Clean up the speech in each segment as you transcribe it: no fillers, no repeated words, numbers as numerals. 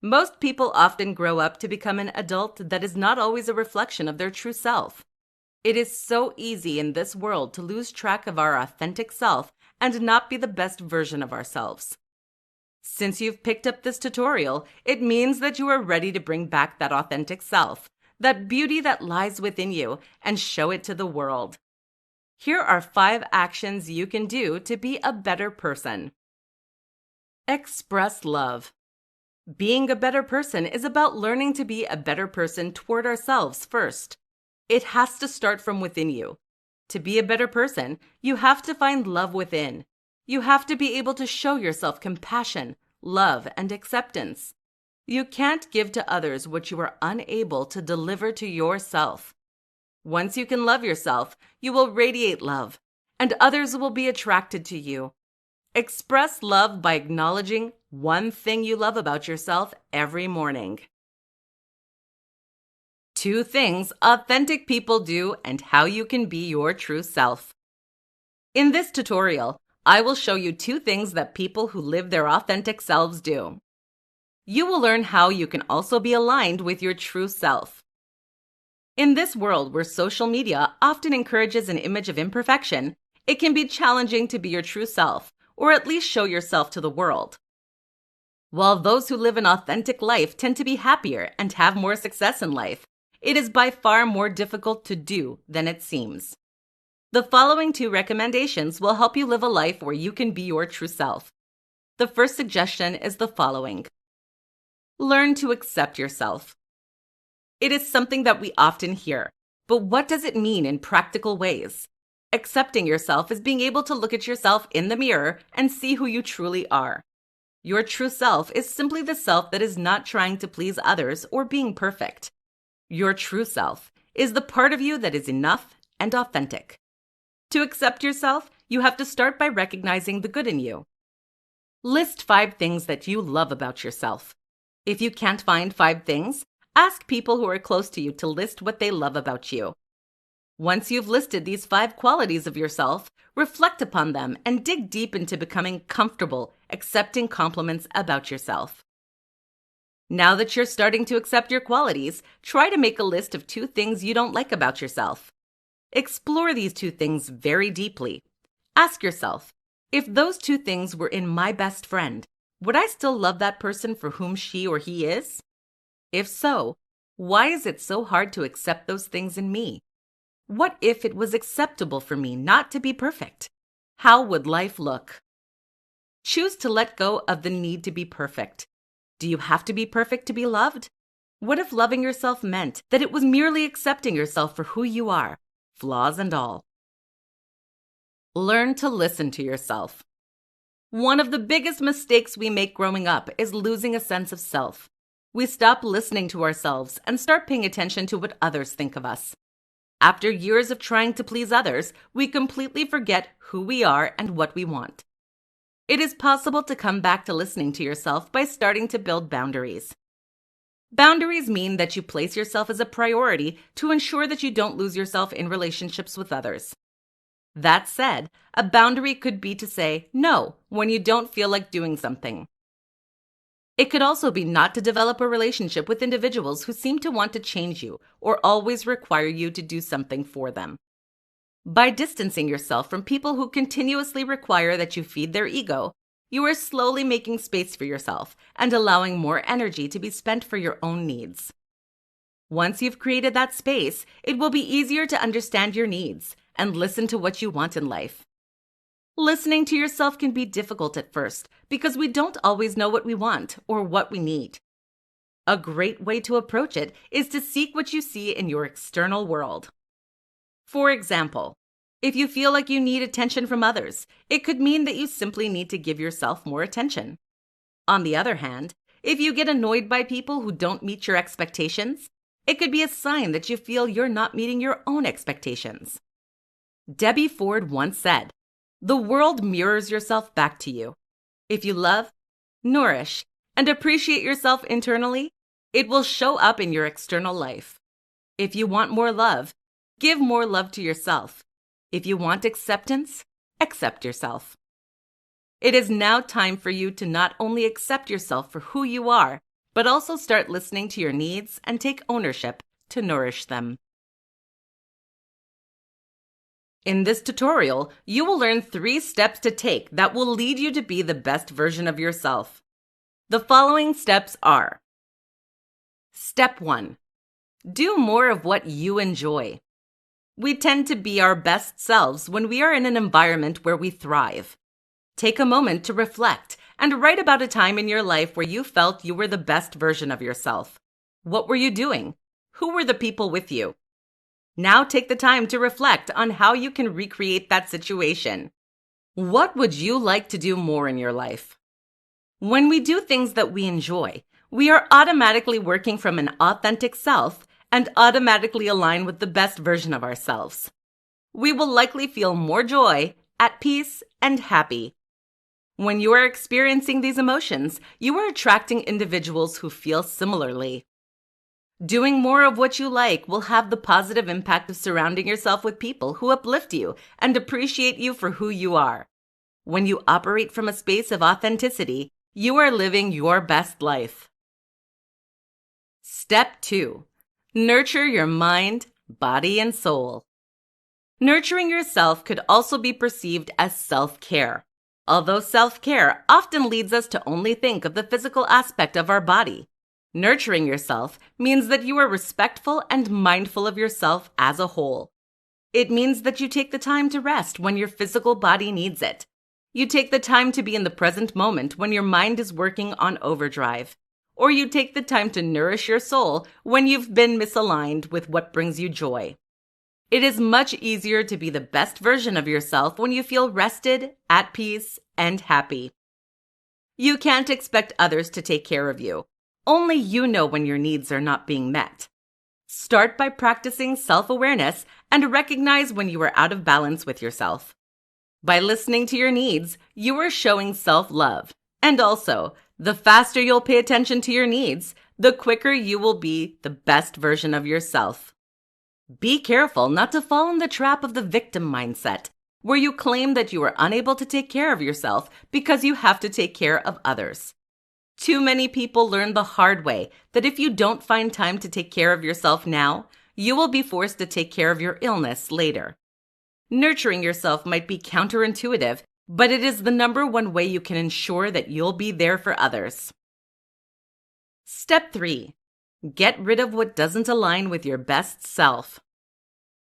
Most people often grow up to become an adult that is not always a reflection of their true self. It is so easy in this world to lose track of our authentic self and not be the best version of ourselves. Since you've picked up this tutorial, it means that you are ready to bring back that authentic self, that beauty that lies within you, and show it to the world. Here are 5 actions you can do to be a better person. Express love. Being a better person is about learning to be a better person toward ourselves first. It has to start from within you. To be a better person, you have to find love within. You have to be able to show yourself compassion, love, and acceptance. You can't give to others what you are unable to deliver to yourself. Once you can love yourself, you will radiate love, and others will be attracted to you. Express love by acknowledging one thing you love about yourself every morning. 2 things authentic people do and how you can be your true self. In this tutorial, I will show you 2 things that people who live their authentic selves do. You will learn how you can also be aligned with your true self. In this world where social media often encourages an image of imperfection, it can be challenging to be your true self, or at least show yourself to the world. While those who live an authentic life tend to be happier and have more success in life, it is by far more difficult to do than it seems. The following 2 recommendations will help you live a life where you can be your true self. The first suggestion is the following. Learn to accept yourself. It is something that we often hear, but what does it mean in practical ways? Accepting yourself is being able to look at yourself in the mirror and see who you truly are. Your true self is simply the self that is not trying to please others or being perfect. Your true self is the part of you that is enough and authentic. To accept yourself, you have to start by recognizing the good in you. List 5 things that you love about yourself. If you can't find 5 things, ask people who are close to you to list what they love about you. Once you've listed these 5 qualities of yourself, reflect upon them and dig deep into becoming comfortable accepting compliments about yourself. Now that you're starting to accept your qualities, try to make a list of 2 things you don't like about yourself. Explore these 2 things very deeply. Ask yourself, if those 2 things were in my best friend, would I still love that person for whom she or he is? If so, why is it so hard to accept those things in me? What if it was acceptable for me not to be perfect? How would life look? Choose to let go of the need to be perfect. Do you have to be perfect to be loved? What if loving yourself meant that it was merely accepting yourself for who you are, flaws and all? Learn to listen to yourself. One of the biggest mistakes we make growing up is losing a sense of self. We stop listening to ourselves and start paying attention to what others think of us. After years of trying to please others, we completely forget who we are and what we want. It is possible to come back to listening to yourself by starting to build boundaries. Boundaries mean that you place yourself as a priority to ensure that you don't lose yourself in relationships with others. That said, a boundary could be to say no when you don't feel like doing something. It could also be not to develop a relationship with individuals who seem to want to change you or always require you to do something for them. By distancing yourself from people who continuously require that you feed their ego, you are slowly making space for yourself and allowing more energy to be spent for your own needs. Once you've created that space, it will be easier to understand your needs and listen to what you want in life. Listening to yourself can be difficult at first because we don't always know what we want or what we need. A great way to approach it is to seek what you see in your external world. For example, if you feel like you need attention from others, it could mean that you simply need to give yourself more attention. On the other hand, if you get annoyed by people who don't meet your expectations, it could be a sign that you feel you're not meeting your own expectations. Debbie Ford once said, "The world mirrors yourself back to you. If you love, nourish, and appreciate yourself internally, it will show up in your external life. If you want more love, give more love to yourself. If you want acceptance, accept yourself." It is now time for you to not only accept yourself for who you are, but also start listening to your needs and take ownership to nourish them. In this tutorial, you will learn 3 steps to take that will lead you to be the best version of yourself. The following steps are: Step 1. Do more of what you enjoy. We tend to be our best selves when we are in an environment where we thrive. Take a moment to reflect and write about a time in your life where you felt you were the best version of yourself. What were you doing? Who were the people with you? Now take the time to reflect on how you can recreate that situation. What would you like to do more in your life? When we do things that we enjoy, we are automatically working from an authentic self and automatically align with the best version of ourselves. We will likely feel more joy, at peace, and happy. When you are experiencing these emotions, you are attracting individuals who feel similarly. Doing more of what you like will have the positive impact of surrounding yourself with people who uplift you and appreciate you for who you are. When you operate from a space of authenticity, you are living your best life. Step 2. Nurture your mind, body, and soul. Nurturing yourself could also be perceived as self-care. Although self-care often leads us to only think of the physical aspect of our body, nurturing yourself means that you are respectful and mindful of yourself as a whole. It means that you take the time to rest when your physical body needs it. You take the time to be in the present moment when your mind is working on overdrive. Or you take the time to nourish your soul when you've been misaligned with what brings you joy. It is much easier to be the best version of yourself when you feel rested, at peace, and happy. You can't expect others to take care of you. Only you know when your needs are not being met. Start by practicing self-awareness and recognize when you are out of balance with yourself. By listening to your needs, you are showing self-love. And also, the faster you'll pay attention to your needs, the quicker you will be the best version of yourself. Be careful not to fall in the trap of the victim mindset, where you claim that you are unable to take care of yourself because you have to take care of others. Too many people learn the hard way that if you don't find time to take care of yourself now, you will be forced to take care of your illness later. Nurturing yourself might be counterintuitive, but it is the #1 way you can ensure that you'll be there for others. Step 3. Get rid of what doesn't align with your best self.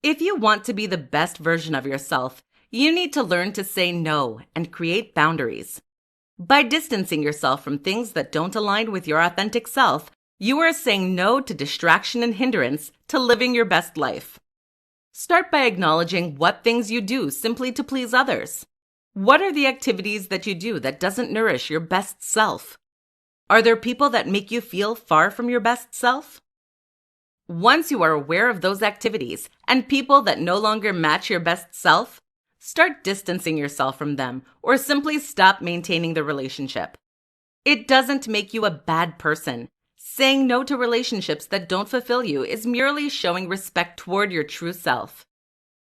If you want to be the best version of yourself, you need to learn to say no and create boundaries. By distancing yourself from things that don't align with your authentic self, you are saying no to distraction and hindrance to living your best life. Start by acknowledging what things you do simply to please others. What are the activities that you do that doesn't nourish your best self? Are there people that make you feel far from your best self? Once you are aware of those activities and people that no longer match your best self, start distancing yourself from them or simply stop maintaining the relationship. It doesn't make you a bad person. Saying no to relationships that don't fulfill you is merely showing respect toward your true self.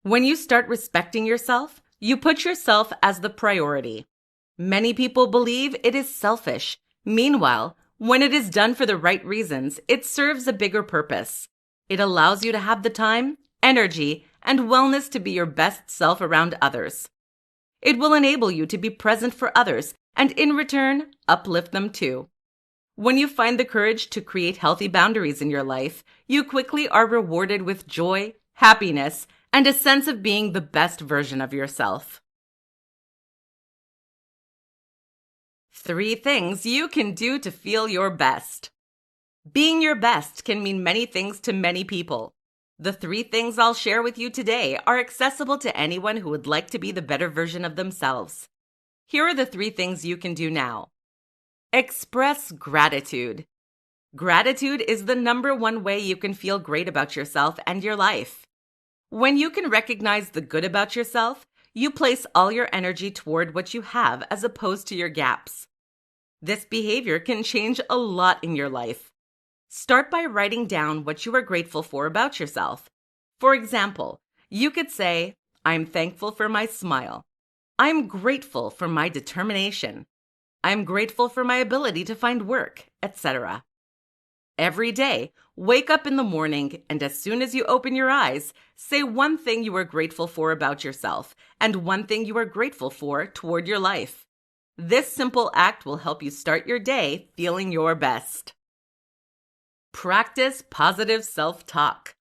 When you start respecting yourself, you put yourself as the priority. Many people believe it is selfish. Meanwhile, when it is done for the right reasons, it serves a bigger purpose. It allows you to have the time, energy, and wellness to be your best self around others. It will enable you to be present for others and, in return, uplift them too. When you find the courage to create healthy boundaries in your life, you quickly are rewarded with joy, happiness, and a sense of being the best version of yourself. 3 things you can do to feel your best. Being your best can mean many things to many people. The 3 things I'll share with you today are accessible to anyone who would like to be the better version of themselves. Here are the 3 things you can do now. Express gratitude. Gratitude is the #1 way you can feel great about yourself and your life. When you can recognize the good about yourself, you place all your energy toward what you have as opposed to your gaps. This behavior can change a lot in your life. Start by writing down what you are grateful for about yourself. For example, you could say, "I'm thankful for my smile. I'm grateful for my determination. I'm grateful for my ability to find work," etc. Every day, wake up in the morning and as soon as you open your eyes, say one thing you are grateful for about yourself and one thing you are grateful for toward your life. This simple act will help you start your day feeling your best. Practice positive self-talk.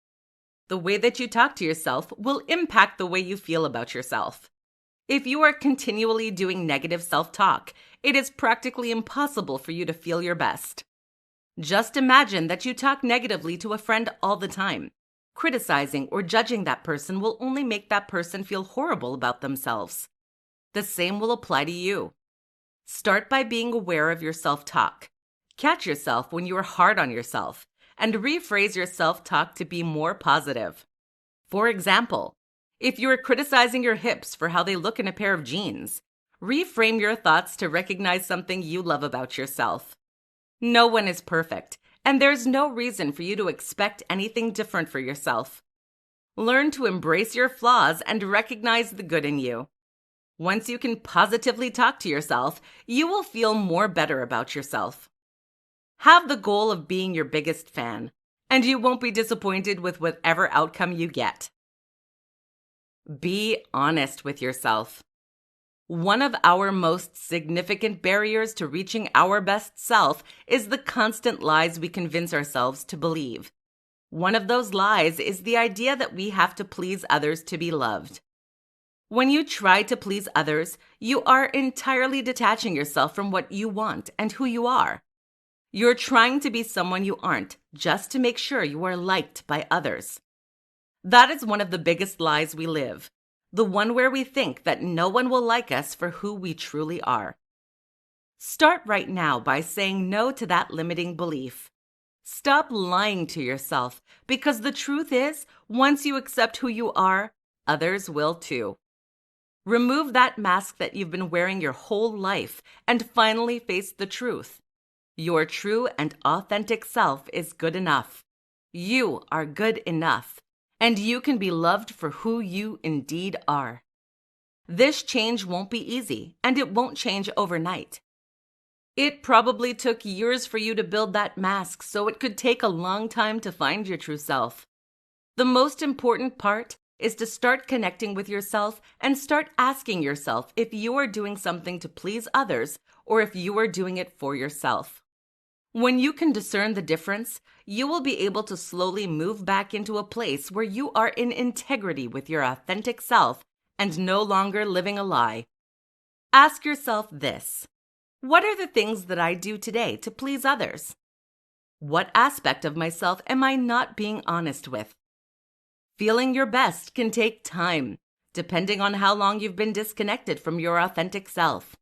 The way that you talk to yourself will impact the way you feel about yourself. If you are continually doing negative self-talk, it is practically impossible for you to feel your best. Just imagine that you talk negatively to a friend all the time. Criticizing or judging that person will only make that person feel horrible about themselves. The same will apply to you. Start by being aware of your self-talk. Catch yourself when you are hard on yourself, and rephrase your self-talk to be more positive. For example, if you are criticizing your hips for how they look in a pair of jeans, reframe your thoughts to recognize something you love about yourself. No one is perfect, and there's no reason for you to expect anything different for yourself. Learn to embrace your flaws and recognize the good in you. Once you can positively talk to yourself, you will feel more better about yourself. Have the goal of being your biggest fan, and you won't be disappointed with whatever outcome you get. Be honest with yourself. One of our most significant barriers to reaching our best self is the constant lies we convince ourselves to believe. One of those lies is the idea that we have to please others to be loved. When you try to please others, you are entirely detaching yourself from what you want and who you are. You're trying to be someone you aren't just to make sure you are liked by others. That is one of the biggest lies we live. The one where we think that no one will like us for who we truly are. Start right now by saying no to that limiting belief. Stop lying to yourself, because the truth is, once you accept who you are, others will too. Remove that mask that you've been wearing your whole life and finally face the truth. Your true and authentic self is good enough. You are good enough. And you can be loved for who you indeed are. This change won't be easy, and it won't change overnight. It probably took years for you to build that mask, so it could take a long time to find your true self. The most important part is to start connecting with yourself and start asking yourself if you are doing something to please others or if you are doing it for yourself. When you can discern the difference, you will be able to slowly move back into a place where you are in integrity with your authentic self and no longer living a lie. Ask yourself this: what are the things that I do today to please others? What aspect of myself am I not being honest with? Feeling your best can take time, depending on how long you've been disconnected from your authentic self.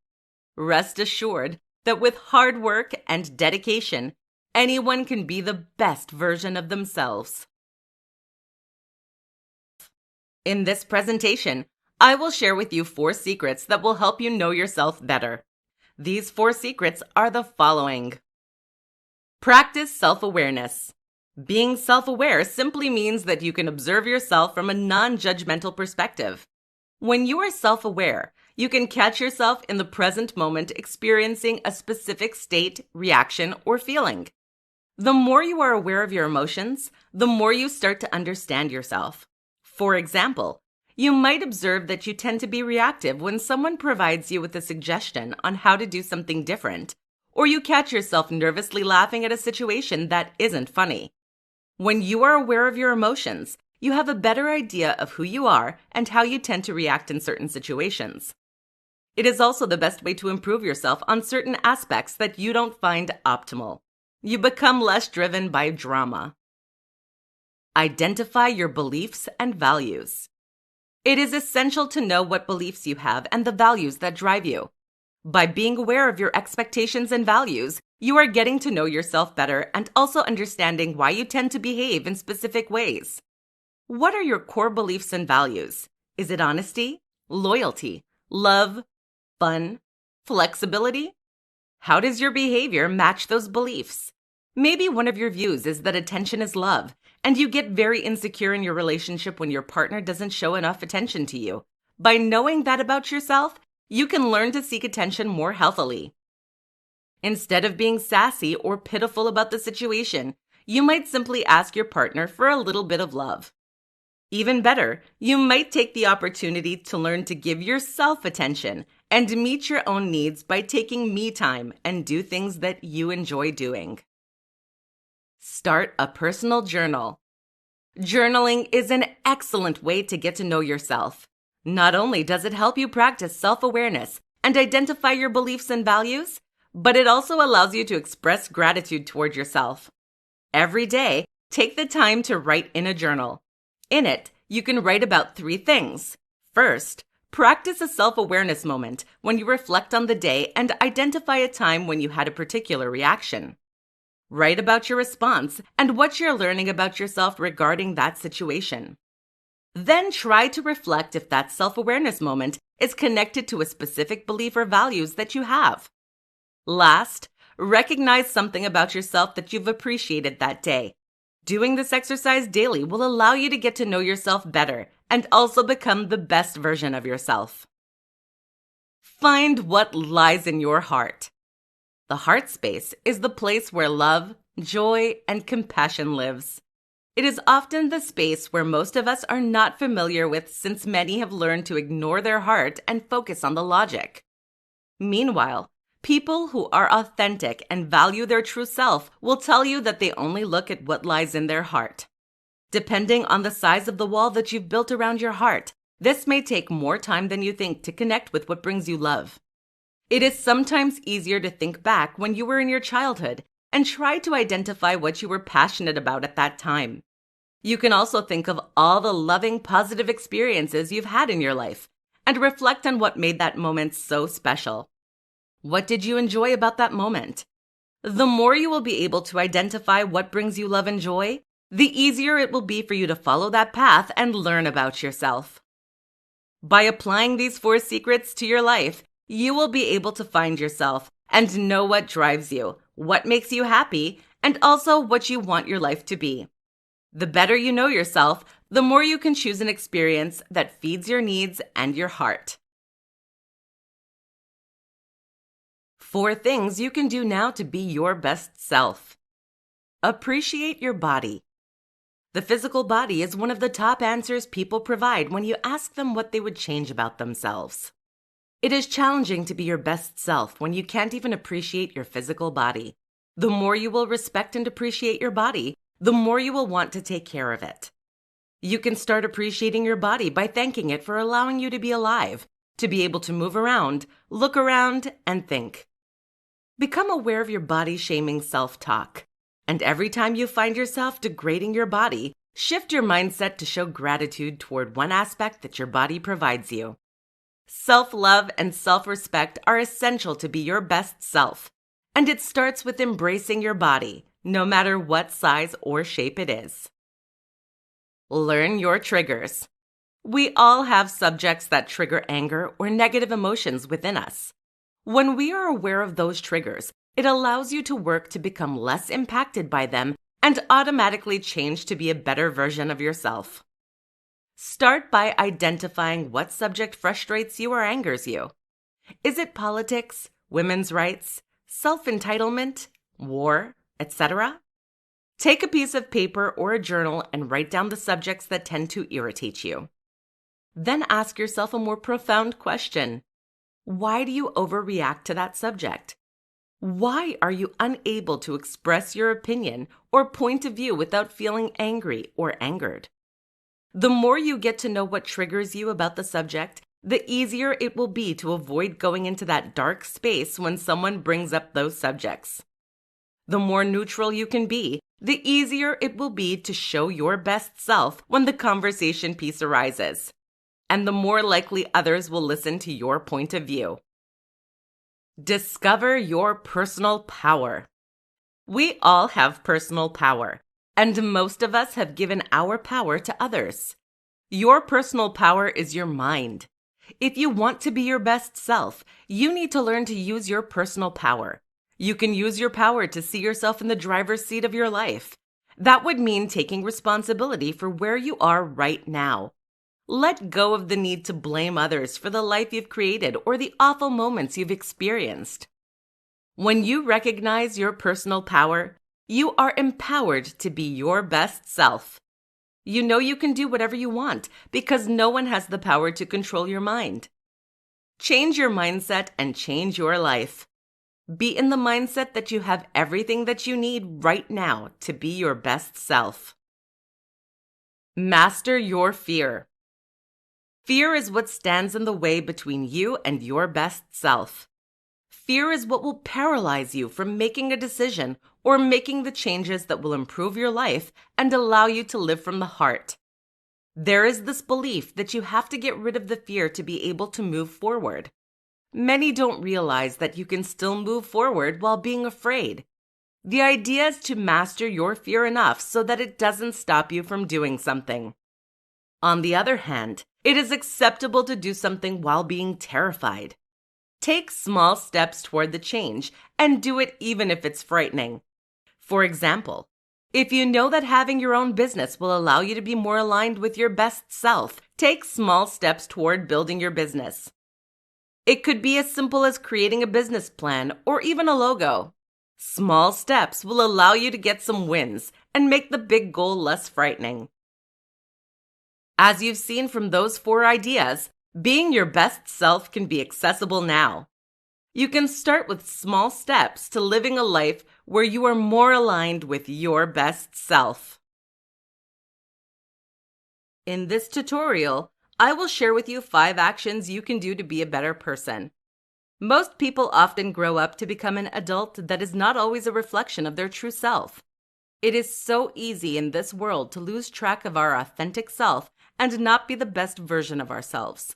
Rest assured that with hard work and dedication, anyone can be the best version of themselves. In this presentation, I will share with you 4 secrets that will help you know yourself better. These 4 secrets are the following. Practice self-awareness. Being self-aware simply means that you can observe yourself from a non-judgmental perspective. When you are self-aware, you can catch yourself in the present moment experiencing a specific state, reaction, or feeling. The more you are aware of your emotions, the more you start to understand yourself. For example, you might observe that you tend to be reactive when someone provides you with a suggestion on how to do something different, or you catch yourself nervously laughing at a situation that isn't funny. When you are aware of your emotions, you have a better idea of who you are and how you tend to react in certain situations. It is also the best way to improve yourself on certain aspects that you don't find optimal. You become less driven by drama. Identify your beliefs and values. It is essential to know what beliefs you have and the values that drive you. By being aware of your expectations and values, you are getting to know yourself better and also understanding why you tend to behave in specific ways. What are your core beliefs and values? Is it honesty, loyalty, love, fun, flexibility? How does your behavior match those beliefs? Maybe one of your views is that attention is love, and you get very insecure in your relationship when your partner doesn't show enough attention to you. By knowing that about yourself, you can learn to seek attention more healthily. Instead of being sassy or pitiful about the situation, you might simply ask your partner for a little bit of love. Even better, you might take the opportunity to learn to give yourself attention and meet your own needs by taking me time and do things that you enjoy doing. Start a personal journal. Journaling is an excellent way to get to know yourself. Not only does it help you practice self-awareness and identify your beliefs and values, but it also allows you to express gratitude toward yourself. Every day, take the time to write in a journal. In it, you can write about 3 things. First, practice a self-awareness moment when you reflect on the day and identify a time when you had a particular reaction. Write about your response and what you're learning about yourself regarding that situation. Then try to reflect if that self-awareness moment is connected to a specific belief or values that you have. Last, recognize something about yourself that you've appreciated that day. Doing this exercise daily will allow you to get to know yourself better and also become the best version of yourself. Find what lies in your heart. The heart space is the place where love, joy, and compassion lives. It is often the space where most of us are not familiar with, since many have learned to ignore their heart and focus on the logic. Meanwhile, people who are authentic and value their true self will tell you that they only look at what lies in their heart. Depending on the size of the wall that you've built around your heart, this may take more time than you think to connect with what brings you love. It is sometimes easier to think back when you were in your childhood and try to identify what you were passionate about at that time. You can also think of all the loving, positive experiences you've had in your life and reflect on what made that moment so special. What did you enjoy about that moment? The more you will be able to identify what brings you love and joy, the easier it will be for you to follow that path and learn about yourself. By applying these 4 secrets to your life, you will be able to find yourself and know what drives you, what makes you happy, and also what you want your life to be. The better you know yourself, the more you can choose an experience that feeds your needs and your heart. 4 things you can do now to be your best self. Appreciate your body. The physical body is one of the top answers people provide when you ask them what they would change about themselves. It is challenging to be your best self when you can't even appreciate your physical body. The more you will respect and appreciate your body, the more you will want to take care of it. You can start appreciating your body by thanking it for allowing you to be alive, to be able to move around, look around, and think. Become aware of your body-shaming self-talk. And every time you find yourself degrading your body, shift your mindset to show gratitude toward one aspect that your body provides you. Self-love and self-respect are essential to be your best self, and it starts with embracing your body, no matter what size or shape it is. Learn your triggers. We all have subjects that trigger anger or negative emotions within us. When we are aware of those triggers, it allows you to work to become less impacted by them and automatically change to be a better version of yourself. Start by identifying what subject frustrates you or angers you. Is it politics, women's rights, self-entitlement, war, etc.? Take a piece of paper or a journal and write down the subjects that tend to irritate you. Then ask yourself a more profound question. Why do you overreact to that subject? Why are you unable to express your opinion or point of view without feeling angry or angered? The more you get to know what triggers you about the subject, the easier it will be to avoid going into that dark space when someone brings up those subjects. The more neutral you can be, the easier it will be to show your best self when the conversation piece arises, and the more likely others will listen to your point of view. Discover your personal power. We all have personal power, and most of us have given our power to others. Your personal power is your mind. If you want to be your best self, you need to learn to use your personal power. You can use your power to see yourself in the driver's seat of your life. That would mean taking responsibility for where you are right now. Let go of the need to blame others for the life you've created or the awful moments you've experienced. When you recognize your personal power, you are empowered to be your best self. You know you can do whatever you want because no one has the power to control your mind. Change your mindset and change your life. Be in the mindset that you have everything that you need right now to be your best self. Master your fear. Fear is what stands in the way between you and your best self. Fear is what will paralyze you from making a decision or making the changes that will improve your life and allow you to live from the heart. There is this belief that you have to get rid of the fear to be able to move forward. Many don't realize that you can still move forward while being afraid. The idea is to master your fear enough so that it doesn't stop you from doing something. On the other hand, it is acceptable to do something while being terrified. Take small steps toward the change and do it even if it's frightening. For example, if you know that having your own business will allow you to be more aligned with your best self, take small steps toward building your business. It could be as simple as creating a business plan or even a logo. Small steps will allow you to get some wins and make the big goal less frightening. As you've seen from those 4 ideas, being your best self can be accessible now. You can start with small steps to living a life where you are more aligned with your best self. In this tutorial, I will share with you 5 actions you can do to be a better person. Most people often grow up to become an adult that is not always a reflection of their true self. It is so easy in this world to lose track of our authentic self and not be the best version of ourselves.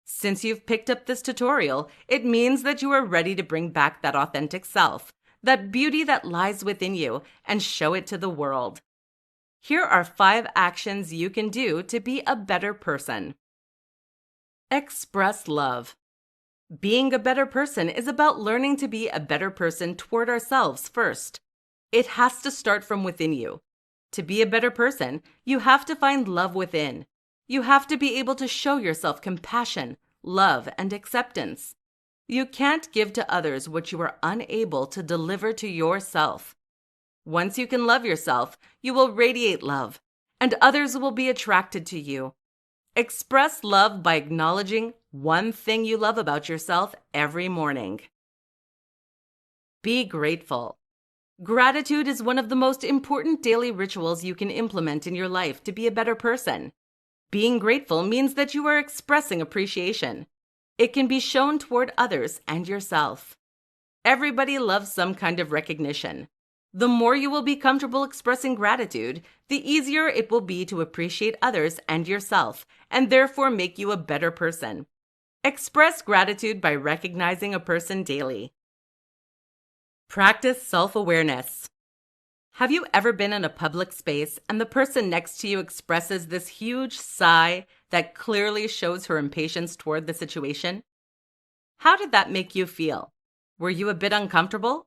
Since you've picked up this tutorial, it means that you are ready to bring back that authentic self, that beauty that lies within you, and show it to the world. Here are 5 actions you can do to be a better person. Express love. Being a better person is about learning to be a better person toward ourselves first. It has to start from within you. To be a better person, you have to find love within. You have to be able to show yourself compassion, love, and acceptance. You can't give to others what you are unable to deliver to yourself. Once you can love yourself, you will radiate love, and others will be attracted to you. Express love by acknowledging one thing you love about yourself every morning. Be grateful. Gratitude is one of the most important daily rituals you can implement in your life to be a better person. Being grateful means that you are expressing appreciation. It can be shown toward others and yourself. Everybody loves some kind of recognition. The more you will be comfortable expressing gratitude, the easier it will be to appreciate others and yourself, and therefore make you a better person. Express gratitude by recognizing a person daily. Practice self-awareness. Have you ever been in a public space and the person next to you expresses this huge sigh that clearly shows her impatience toward the situation? How did that make you feel? Were you a bit uncomfortable?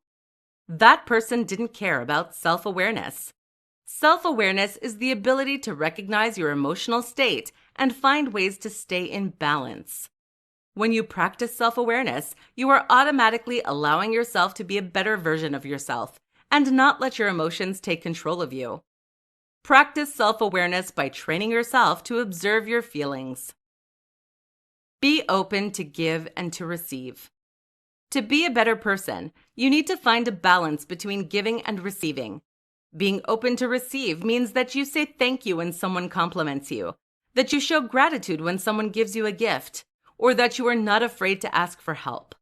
That person didn't care about self-awareness. Self-awareness is the ability to recognize your emotional state and find ways to stay in balance. When you practice self-awareness, you are automatically allowing yourself to be a better version of yourself and not let your emotions take control of you. Practice self-awareness by training yourself to observe your feelings. Be open to give and to receive. To be a better person, you need to find a balance between giving and receiving. Being open to receive means that you say thank you when someone compliments you, that you show gratitude when someone gives you a gift, or that you are not afraid to ask for help.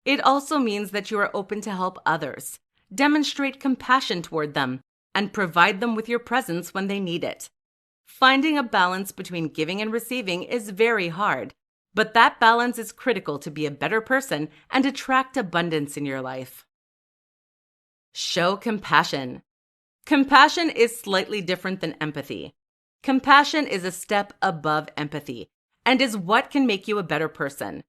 It also means that you are open to help others, demonstrate compassion toward them, and provide them with your presence when they need it. Finding a balance between giving and receiving is very hard, but that balance is critical to be a better person and attract abundance in your life. Show compassion. Compassion is slightly different than empathy. Compassion is a step above empathy and is what can make you a better person.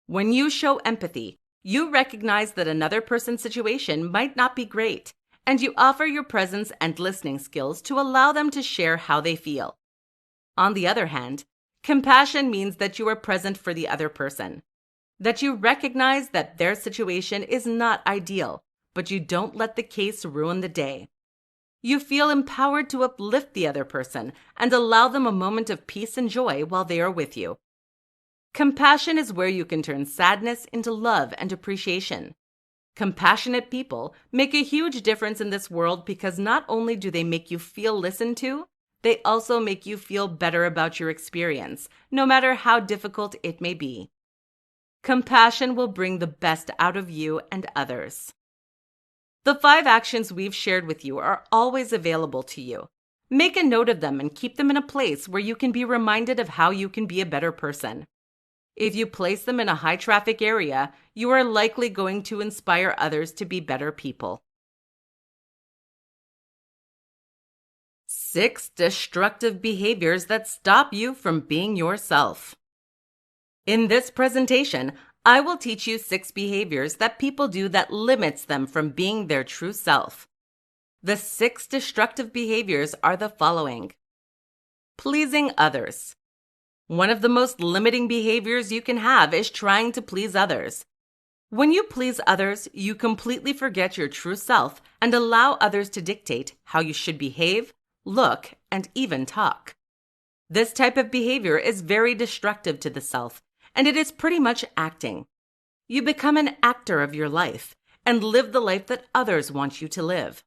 When you show empathy, you recognize that another person's situation might not be great, and you offer your presence and listening skills to allow them to share how they feel. On the other hand, compassion means that you are present for the other person. That you recognize that their situation is not ideal, but you don't let the case ruin the day. You feel empowered to uplift the other person and allow them a moment of peace and joy while they are with you. Compassion is where you can turn sadness into love and appreciation. Compassionate people make a huge difference in this world because not only do they make you feel listened to, they also make you feel better about your experience, no matter how difficult it may be. Compassion will bring the best out of you and others. The 5 actions we've shared with you are always available to you. Make a note of them and keep them in a place where you can be reminded of how you can be a better person. If you place them in a high-traffic area, you are likely going to inspire others to be better people. 6 destructive behaviors that stop you from being yourself. In this presentation, I will teach you 6 behaviors that people do that limits them from being their true self. The 6 destructive behaviors are the following. Pleasing others. One of the most limiting behaviors you can have is trying to please others. When you please others, you completely forget your true self and allow others to dictate how you should behave, look, and even talk. This type of behavior is very destructive to the self, and it is pretty much acting. You become an actor of your life and live the life that others want you to live.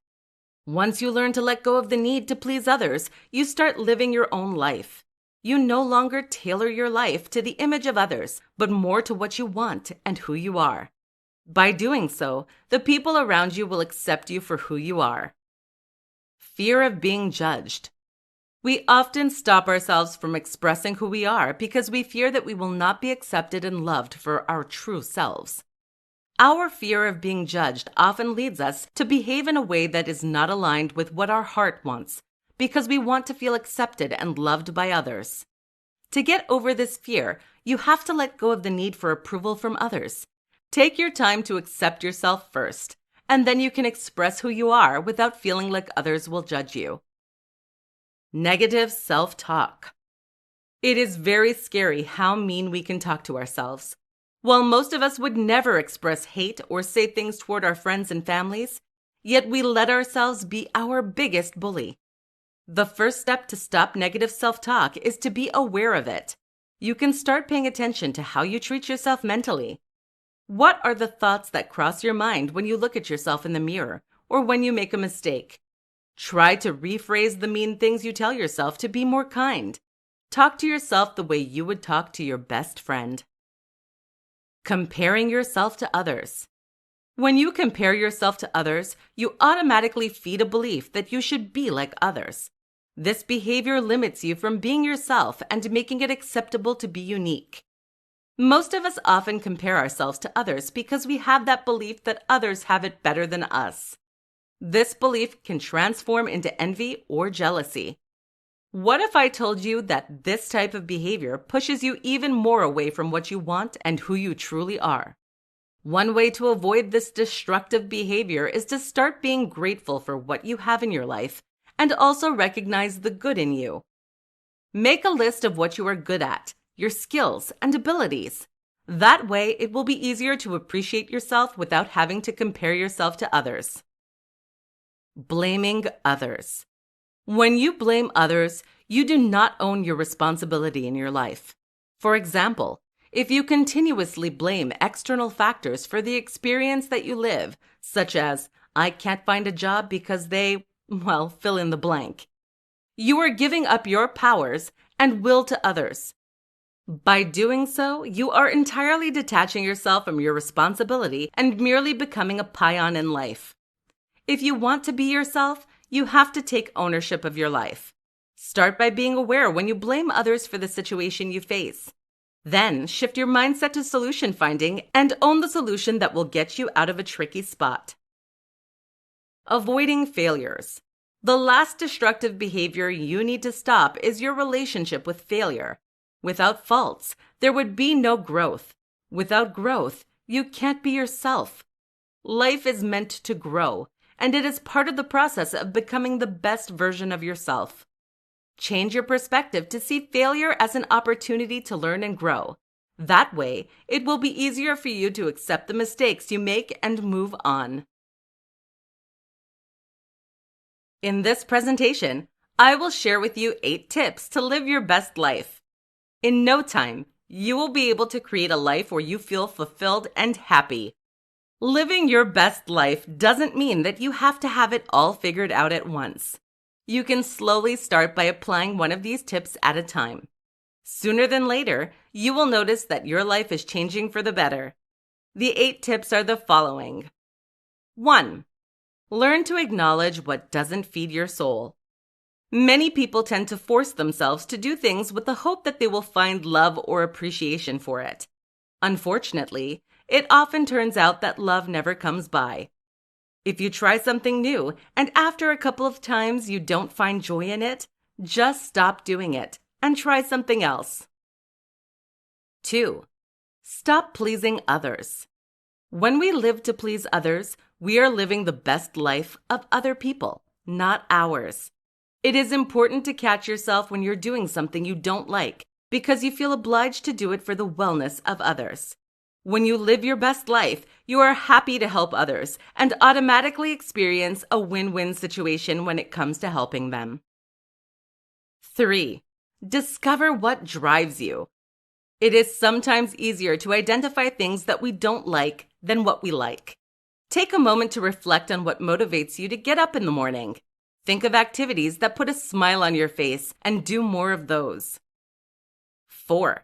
Once you learn to let go of the need to please others, you start living your own life. You no longer tailor your life to the image of others, but more to what you want and who you are. By doing so, the people around you will accept you for who you are. Fear of being judged. We often stop ourselves from expressing who we are because we fear that we will not be accepted and loved for our true selves. Our fear of being judged often leads us to behave in a way that is not aligned with what our heart wants, because we want to feel accepted and loved by others. To get over this fear, you have to let go of the need for approval from others. Take your time to accept yourself first, and then you can express who you are without feeling like others will judge you. Negative self-talk. It is very scary how mean we can talk to ourselves. While most of us would never express hate or say things toward our friends and families, yet we let ourselves be our biggest bully. The first step to stop negative self-talk is to be aware of it. You can start paying attention to how you treat yourself mentally. What are the thoughts that cross your mind when you look at yourself in the mirror or when you make a mistake? Try to rephrase the mean things you tell yourself to be more kind. Talk to yourself the way you would talk to your best friend. Comparing yourself to others. When you compare yourself to others, you automatically feed a belief that you should be like others. This behavior limits you from being yourself and making it acceptable to be unique. Most of us often compare ourselves to others because we have that belief that others have it better than us. This belief can transform into envy or jealousy. What if I told you that this type of behavior pushes you even more away from what you want and who you truly are? One way to avoid this destructive behavior is to start being grateful for what you have in your life and also recognize the good in you. Make a list of what you are good at, your skills and abilities. That way, it will be easier to appreciate yourself without having to compare yourself to others. Blaming others. When you blame others, you do not own your responsibility in your life. For example, if you continuously blame external factors for the experience that you live, such as, I can't find a job because they, fill in the blank, you are giving up your powers and will to others. By doing so, you are entirely detaching yourself from your responsibility and merely becoming a peon in life. If you want to be yourself, you have to take ownership of your life. Start by being aware when you blame others for the situation you face. Then shift your mindset to solution finding and own the solution that will get you out of a tricky spot. Avoiding failures. The last destructive behavior you need to stop is your relationship with failure. Without faults, there would be no growth. Without growth, you can't be yourself. Life is meant to grow, and it is part of the process of becoming the best version of yourself. Change your perspective to see failure as an opportunity to learn and grow. That way, it will be easier for you to accept the mistakes you make and move on. In this presentation, I will share with you 8 tips to live your best life. In no time, you will be able to create a life where you feel fulfilled and happy. Living your best life doesn't mean that you have to have it all figured out at once. You can slowly start by applying one of these tips at a time. Sooner than later, you will notice that your life is changing for the better. The 8 tips are the following. 1. Learn to acknowledge what doesn't feed your soul. Many people tend to force themselves to do things with the hope that they will find love or appreciation for it. Unfortunately, it often turns out that love never comes by. If you try something new and after a couple of times you don't find joy in it, just stop doing it and try something else. 2. Stop pleasing others. When we live to please others, we are living the best life of other people, not ours. It is important to catch yourself when you're doing something you don't like because you feel obliged to do it for the wellness of others. When you live your best life, you are happy to help others and automatically experience a win-win situation when it comes to helping them. 3. Discover what drives you. It is sometimes easier to identify things that we don't like than what we like. Take a moment to reflect on what motivates you to get up in the morning. Think of activities that put a smile on your face and do more of those. 4.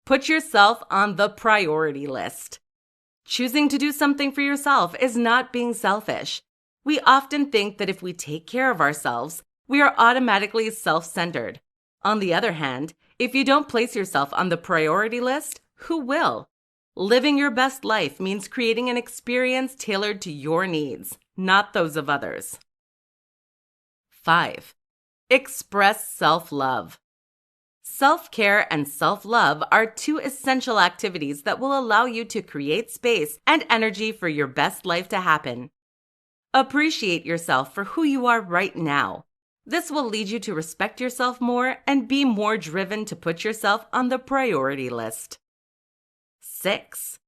Put yourself on the priority list. Choosing to do something for yourself is not being selfish. We often think that if we take care of ourselves, we are automatically self-centered. On the other hand, if you don't place yourself on the priority list, who will? Living your best life means creating an experience tailored to your needs, not those of others. 5. Express self-love. Self-care and self-love are 2 essential activities that will allow you to create space and energy for your best life to happen. Appreciate yourself for who you are right now. This will lead you to respect yourself more and be more driven to put yourself on the priority list. 6.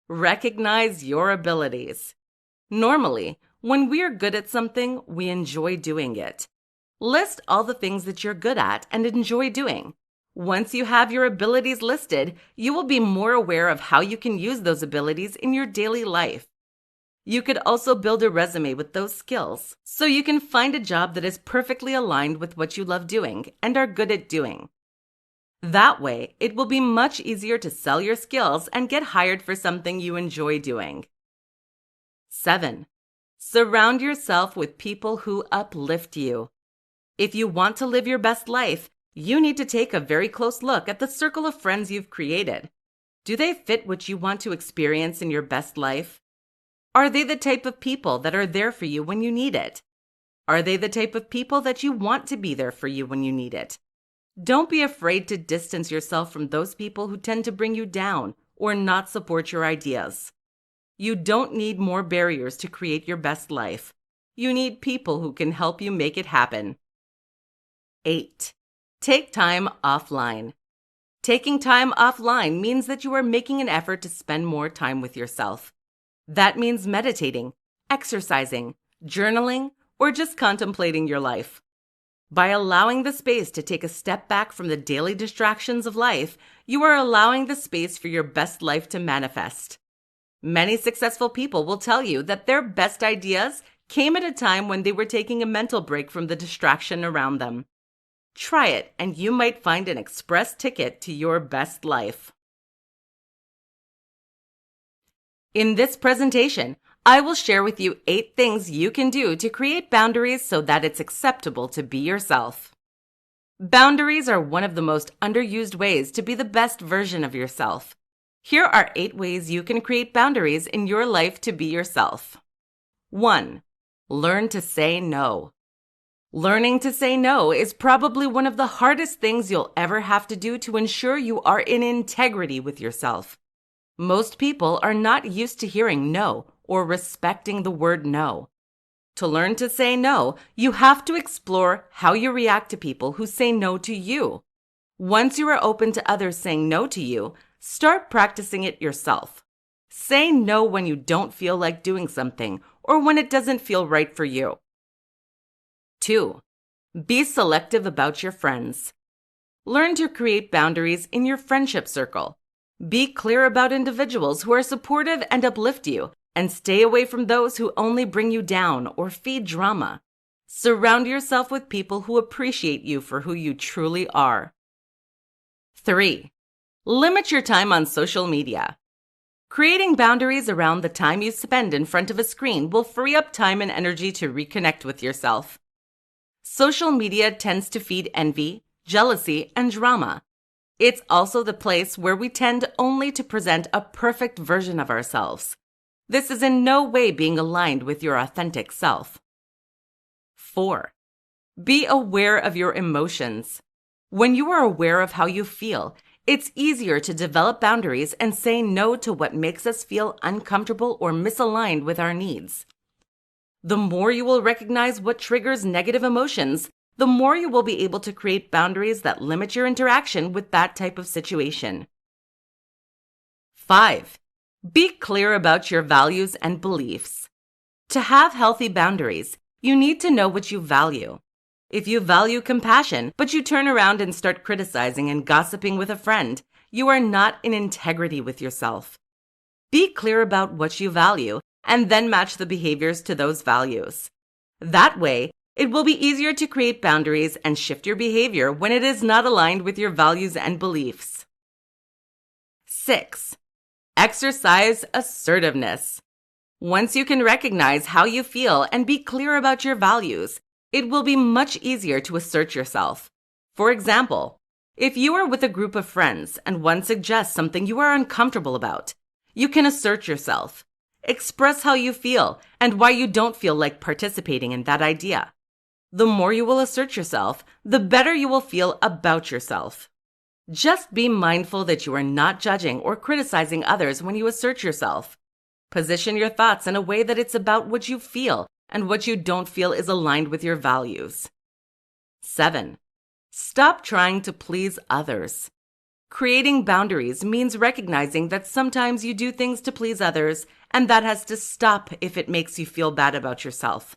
Recognize your abilities. Normally, when we're good at something, we enjoy doing it. List all the things that you're good at and enjoy doing. Once you have your abilities listed, you will be more aware of how you can use those abilities in your daily life. You could also build a resume with those skills, so you can find a job that is perfectly aligned with what you love doing and are good at doing. That way, it will be much easier to sell your skills and get hired for something you enjoy doing. 7. Surround yourself with people who uplift you. If you want to live your best life, you need to take a very close look at the circle of friends you've created. Do they fit what you want to experience in your best life? Are they the type of people that are there for you when you need it? Are they the type of people that you want to be there for you when you need it? Don't be afraid to distance yourself from those people who tend to bring you down or not support your ideas. You don't need more barriers to create your best life. You need people who can help you make it happen. 8. Take time offline. Taking time offline means that you are making an effort to spend more time with yourself. That means meditating, exercising, journaling, or just contemplating your life. By allowing the space to take a step back from the daily distractions of life, you are allowing the space for your best life to manifest. Many successful people will tell you that their best ideas came at a time when they were taking a mental break from the distraction around them. Try it, and you might find an express ticket to your best life. In this presentation, I will share with you 8 things you can do to create boundaries so that it's acceptable to be yourself. Boundaries are one of the most underused ways to be the best version of yourself. Here are 8 ways you can create boundaries in your life to be yourself. 1. Learn to say no. Learning to say no is probably one of the hardest things you'll ever have to do to ensure you are in integrity with yourself. Most people are not used to hearing no or respecting the word no. To learn to say no, you have to explore how you react to people who say no to you. Once you are open to others saying no to you, Start practicing it yourself. Say no when you don't feel like doing something or when it doesn't feel right for you. 2. Be selective about your friends. Learn to create boundaries in your friendship circle. Be clear about individuals who are supportive and uplift you, and stay away from those who only bring you down or feed drama. Surround yourself with people who appreciate you for who you truly are. 3. Limit your time on social media. Creating boundaries around the time you spend in front of a screen will free up time and energy to reconnect with yourself. Social media tends to feed envy, jealousy, and drama. It's also the place where we tend only to present a perfect version of ourselves. This is in no way being aligned with your authentic self. 4. Be aware of your emotions. When you are aware of how you feel, it's easier to develop boundaries and say no to what makes us feel uncomfortable or misaligned with our needs. The more you will recognize what triggers negative emotions, the more you will be able to create boundaries that limit your interaction with that type of situation. 5. Be clear about your values and beliefs. To have healthy boundaries, you need to know what you value. If you value compassion, but you turn around and start criticizing and gossiping with a friend, you are not in integrity with yourself. Be clear about what you value and then match the behaviors to those values. That way, it will be easier to create boundaries and shift your behavior when it is not aligned with your values and beliefs. 6. Exercise assertiveness. Once you can recognize how you feel and be clear about your values, it will be much easier to assert yourself. For example, if you are with a group of friends and one suggests something you are uncomfortable about, you can assert yourself. Express how you feel and why you don't feel like participating in that idea. The more you will assert yourself, the better you will feel about yourself. Just be mindful that you are not judging or criticizing others when you assert yourself. Position your thoughts in a way that it's about what you feel and what you don't feel is aligned with your values. 7. Stop trying to please others. Creating boundaries means recognizing that sometimes you do things to please others, and that has to stop if it makes you feel bad about yourself.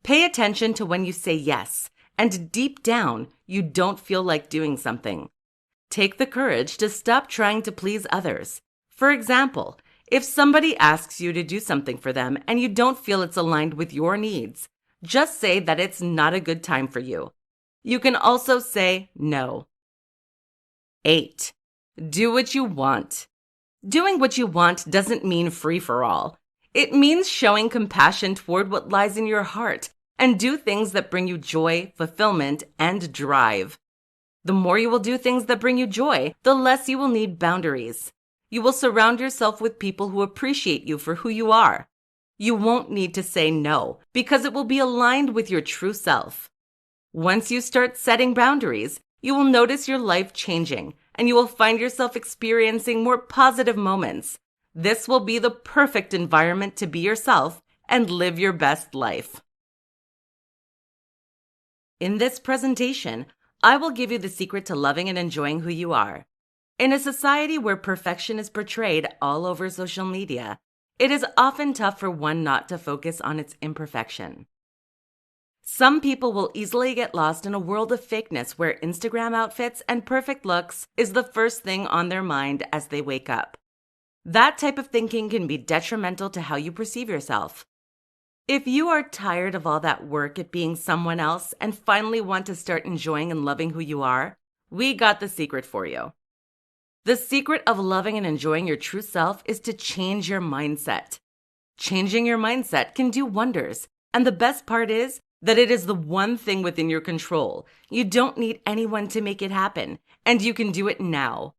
Pay attention to when you say yes, and deep down, you don't feel like doing something. Take the courage to stop trying to please others. For example, if somebody asks you to do something for them and you don't feel it's aligned with your needs, just say that it's not a good time for you. You can also say no. 8. Do what you want. Doing what you want doesn't mean free for all. It means showing compassion toward what lies in your heart and do things that bring you joy, fulfillment, and drive. The more you will do things that bring you joy, the less you will need boundaries. You will surround yourself with people who appreciate you for who you are. You won't need to say no because it will be aligned with your true self. Once you start setting boundaries, you will notice your life changing and you will find yourself experiencing more positive moments. This will be the perfect environment to be yourself and live your best life. In this presentation, I will give you the secret to loving and enjoying who you are. In a society where perfection is portrayed all over social media, it is often tough for one not to focus on its imperfection. Some people will easily get lost in a world of fakeness where Instagram outfits and perfect looks is the first thing on their mind as they wake up. That type of thinking can be detrimental to how you perceive yourself. If you are tired of all that work at being someone else and finally want to start enjoying and loving who you are, we got the secret for you. The secret of loving and enjoying your true self is to change your mindset. Changing your mindset can do wonders, and the best part is that it is the one thing within your control. You don't need anyone to make it happen, and you can do it now.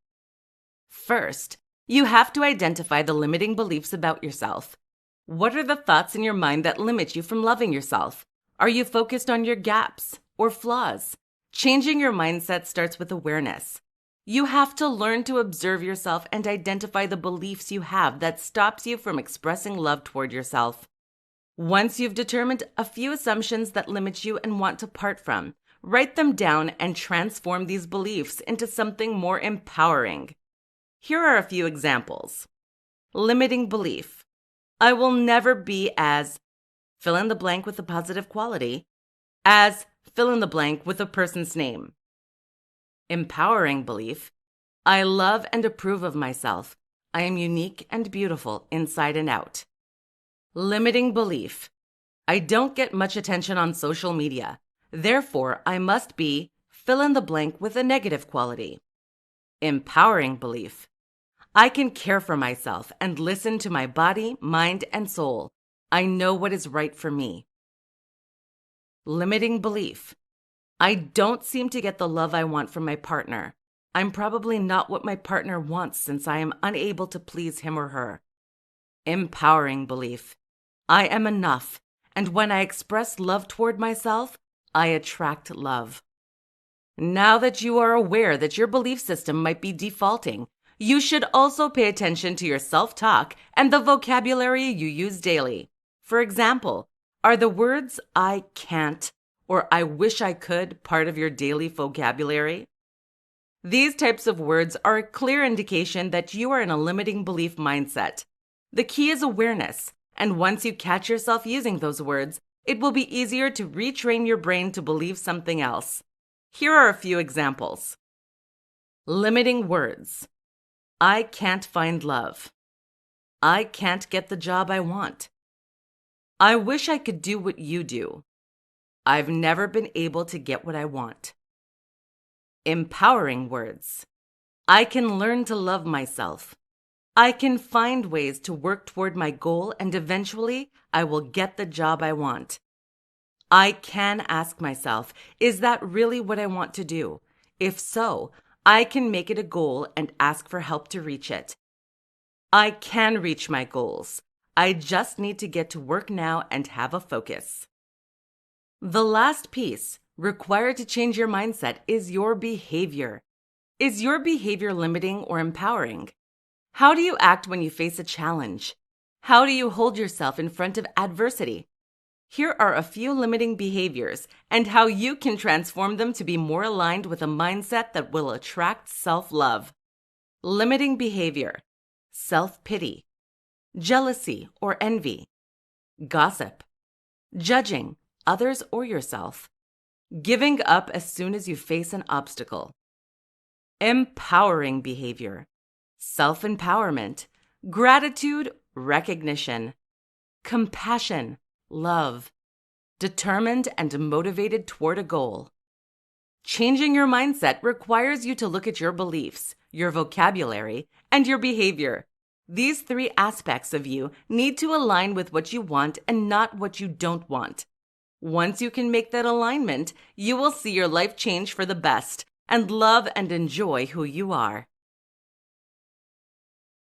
First, you have to identify the limiting beliefs about yourself. What are the thoughts in your mind that limit you from loving yourself? Are you focused on your gaps or flaws? Changing your mindset starts with awareness. You have to learn to observe yourself and identify the beliefs you have that stops you from expressing love toward yourself. Once you've determined a few assumptions that limit you and want to part from, write them down and transform these beliefs into something more empowering. Here are a few examples. Limiting belief. I will never be as fill in the blank with a positive quality as fill in the blank with a person's name. Empowering belief. I love and approve of myself. I am unique and beautiful inside and out. Limiting belief. I don't get much attention on social media. Therefore, I must be fill in the blank with a negative quality. Empowering belief. I can care for myself and listen to my body, mind, and soul. I know what is right for me. Limiting belief. I don't seem to get the love I want from my partner. I'm probably not what my partner wants since I am unable to please him or her. Empowering belief. I am enough, and when I express love toward myself, I attract love. Now that you are aware that your belief system might be defaulting, you should also pay attention to your self-talk and the vocabulary you use daily. For example, are the words I can't or I wish I could part of your daily vocabulary? These types of words are a clear indication that you are in a limiting belief mindset. The key is awareness, and once you catch yourself using those words, it will be easier to retrain your brain to believe something else. Here are a few examples. Limiting words. I can't find love. I can't get the job I want. I wish I could do what you do. I've never been able to get what I want. Empowering words. I can learn to love myself. I can find ways to work toward my goal, and eventually I will get the job I want. I can ask myself, is that really what I want to do? If so, I can make it a goal and ask for help to reach it. I can reach my goals. I just need to get to work now and have a focus. The last piece required to change your mindset is your behavior. Is your behavior limiting or empowering? How do you act when you face a challenge? How do you hold yourself in front of adversity? Here are a few limiting behaviors and how you can transform them to be more aligned with a mindset that will attract self-love. Limiting behavior: self-pity, jealousy or envy, gossip, judging others or yourself, giving up as soon as you face an obstacle. Empowering behavior: self-empowerment, gratitude, recognition, compassion, love, determined and motivated toward a goal. Changing your mindset requires you to look at your beliefs, your vocabulary, and your behavior. These three aspects of you need to align with what you want and not what you don't want. Once you can make that alignment, you will see your life change for the best and love and enjoy who you are.